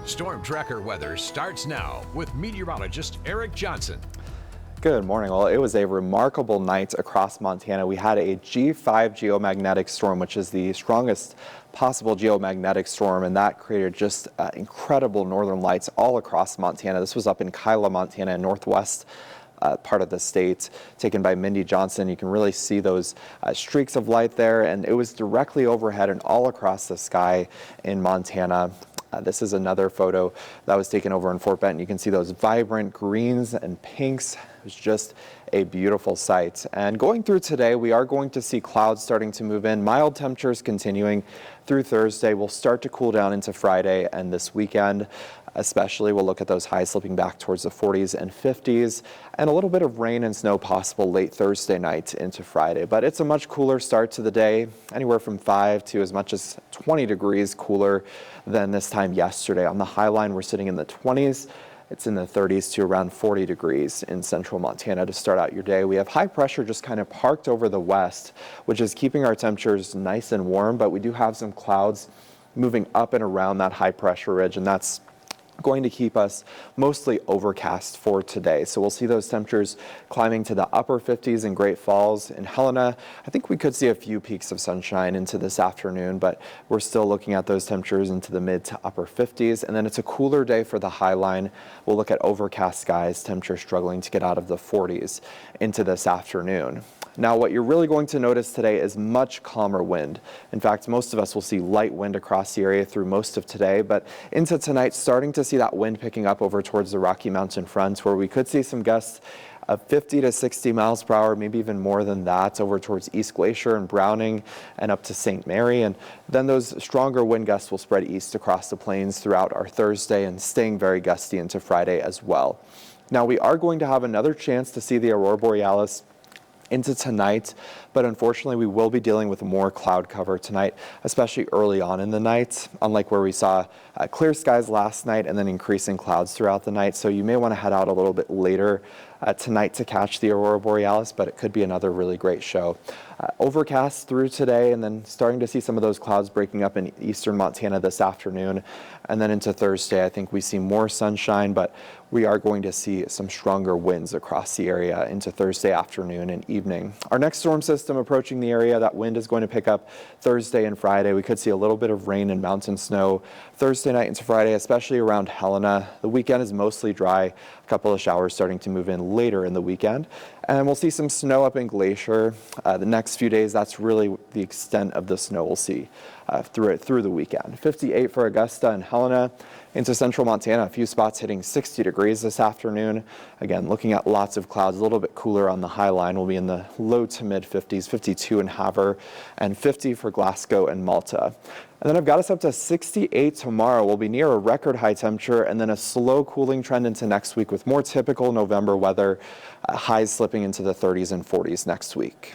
Storm Tracker weather starts now with meteorologist Eric Johnson. Good morning. Well, it was a remarkable night across Montana. We had a G5 geomagnetic storm, which is the strongest possible geomagnetic storm, and that created just incredible northern lights all across Montana. This was up in Kyla, Montana, northwest part of the state, taken by Mindy Johnson. You can really see those streaks of light there, and it was directly overhead and all across the sky in Montana. This is another photo that was taken over in Fort Benton. You can see those vibrant greens and pinks. It was just a beautiful sight. And going through today, we are going to see clouds starting to move in. Mild temperatures continuing through Thursday. We'll start to cool down into Friday and this weekend. Especially, we'll look at those highs slipping back towards the 40s and 50s, and a little bit of rain and snow possible late Thursday night into Friday. But it's a much cooler start to the day, anywhere from 5 to as much as 20 degrees cooler than this time yesterday. On the high line, we're sitting in the 20s. It's in the 30s to around 40 degrees in central Montana to start out your day. We have high pressure just kind of parked over the west, which is keeping our temperatures nice and warm, but we do have some clouds moving up and around that high pressure ridge, and that's going to keep us mostly overcast for today. So we'll see those temperatures climbing to the upper 50s in Great Falls. In Helena, I think we could see a few peaks of sunshine into this afternoon, but we're still looking at those temperatures into the mid to upper 50s. And then it's a cooler day for the high line. We'll look at overcast skies, temperatures struggling to get out of the 40s into this afternoon. Now, what you're really going to notice today is much calmer wind. In fact, most of us will see light wind across the area through most of today, but into tonight, starting to see that wind picking up over towards the Rocky Mountain fronts, where we could see some gusts of 50 to 60 miles per hour, maybe even more than that, over towards East Glacier and Browning and up to St. Mary. And then those stronger wind gusts will spread east across the plains throughout our Thursday and staying very gusty into Friday as well. Now, we are going to have another chance to see the Aurora Borealis into tonight, but unfortunately we will be dealing with more cloud cover tonight, especially early on in the night, unlike where we saw clear skies last night and then increasing clouds throughout the night. So you may want to head out a little bit later tonight to catch the Aurora Borealis, but it could be another really great show. Overcast through today, and then starting to see some of those clouds breaking up in eastern Montana this afternoon. And then into Thursday, I think we see more sunshine, but we are going to see some stronger winds across the area into Thursday afternoon and evening. Our next storm system approaching the area, that wind is going to pick up Thursday and Friday. We could see a little bit of rain and mountain snow Thursday night into Friday, especially around Helena. The weekend is mostly dry, a couple of showers starting to move in later in the weekend. And we'll see some snow up in Glacier. The next few days, that's really the extent of the snow we'll see through the weekend. 58 for Augusta and Helena. Into central Montana, a few spots hitting 60 degrees this afternoon. Again, looking at lots of clouds, a little bit cooler on the high line. We'll be in the low to mid 50s, 52 in Havre, and 50 for Glasgow and Malta. And then I've got us up to 68 tomorrow. We'll be near a record high temperature, and then a slow cooling trend into next week with more typical November weather, highs slipping into the 30s and 40s next week.